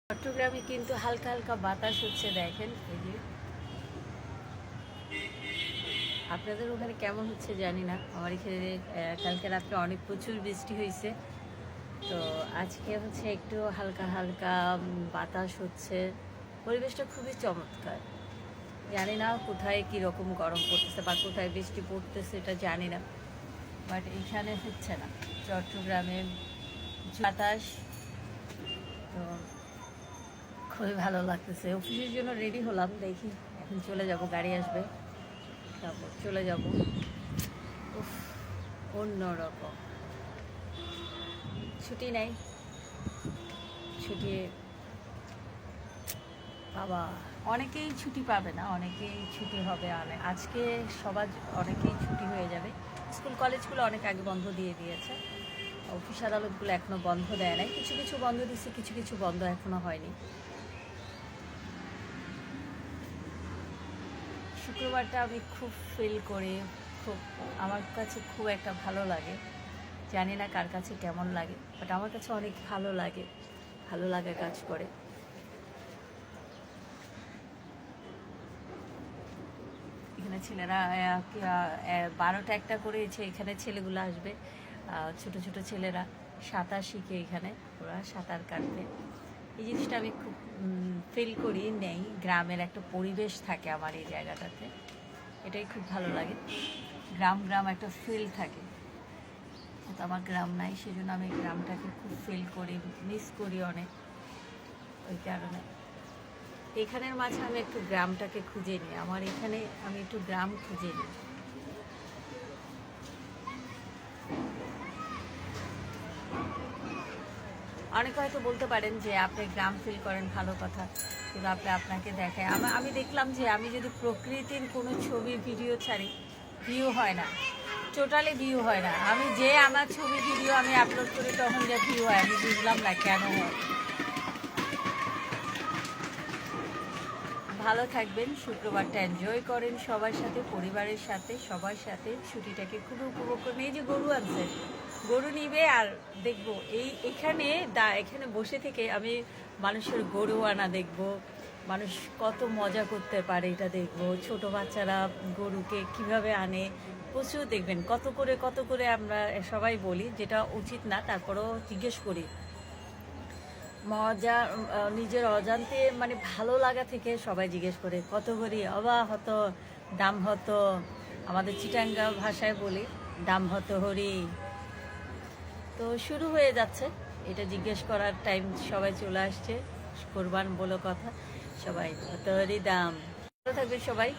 চট্টগ্রামে কিন্তু হালকা হালকা বাতাস হচ্ছে, দেখেন এই যে। আপনাদের ওখানে কেমন হচ্ছে জানি না, আমার এখানে কালকে রাত্রে অনেক প্রচুর বৃষ্টি হয়েছে। তো আজকে হচ্ছে একটু হালকা হালকা বাতাস হচ্ছে, পরিবেশটা খুবই চমৎকার। জানি না কোথায় কীরকম গরম পড়তেছে বা কোথায় বৃষ্টি পড়তেছে এটা জানি না, বাট এখানে হচ্ছে না, চট্টগ্রামে বাতাস। তো খুবই ভালো লাগতেছে। অফিসের জন্য রেডি হলাম, দেখি এখন চলে যাব, গাড়ি আসবে তারপর চলে যাব। উফ, অন্যরকম। ছুটি নেই, ছুটি বাবা অনেকেই ছুটি পাবে না, অনেকেই ছুটি হবে। আজকে সবার অনেকেই ছুটি হয়ে যাবে। স্কুল কলেজগুলো অনেক আগে বন্ধ দিয়ে দিয়েছে, অফিস আদালতগুলো এখনও বন্ধ দেয় নাই। কিছু কিছু বন্ধ দিচ্ছে, কিছু কিছু বন্ধ এখনও হয়নি। শুক্রবারটা আমি খুব ফিল করি, খুব আমার কাছে খুব একটা ভালো লাগে। জানি না কার কাছে কেমন লাগে, বাট আমার কাছে অনেক ভালো লাগে, ভালো লাগা কাজ করে। এখানে ছেলেরা 12টা 1টা করেছে, এখানে ছেলেগুলো আসবে, ছোট ছোট ছেলেরা সাঁতার শিখে, এখানে ওরা সাঁতার কাটবে। এই জিনিসটা আমি খুব ফিল করি, নেই গ্রামের একটা পরিবেশ থাকে আমার এই জায়গাটাতে, এটাই খুব ভালো লাগে। গ্রাম গ্রাম একটা ফিল থাকে, তো আমার গ্রাম নাই, সেজন্য আমি গ্রামটাকে খুব ফিল করি, মিস করি অনেক। ওই কারণে এখানের মাঝে আমি একটু গ্রামটাকে খুঁজে নিই, আমার এখানে আমি একটু গ্রাম খুঁজে নিই। অনেকে হয়তো বলতে পারেন যে আপনি গ্রাম ফিল করেন, ভালো কথা, কিন্তু আপনাকে দেখায়। আমি দেখলাম যে আমি যদি প্রকৃতির কোনো ছবি ভিডিও ছাড়ি, ভিউ হয় না, টোটালি ভিউ হয় না। আমি যে আমার ছবি ভিডিও আমি আপলোড করি তখন যে ভিউ হয়, আমি বুঝলাম না কেন হয়। ভালো থাকবেন, শুক্রবারটা এনজয় করেন সবার সাথে, পরিবারের সাথে, সবার সাথে। ছুটিটাকে খুব উপভোগ করেন। এই যে গরু আনছে, গরু নিবে আর দেখবো এখানে বসে থেকে আমি মানুষের গরু আনা দেখব, মানুষ কত মজা করতে পারে এটা দেখব। ছোট বাচ্চারা গরুকে কিভাবে আনে প্রচুর দেখবেন, কত করে আমরা সবাই বলি, যেটা উচিত না, তারপরেও জিজ্ঞেস করি। মজা নিজের অজান্তে, মানে ভালো লাগা থেকে সবাই জিজ্ঞেস করে কত করি, অবা হতো, দাম হতো। আমাদের চিটাঙ্গা ভাষায় বলি দাম হতো হরি। তো শুরু হয়ে যাচ্ছে এটা জিজ্ঞেস করার টাইম, সবাই চলে আসছে। কোরবান বলো কথা, সবাই হতো হরি দাম। ভালো থাকবে সবাই।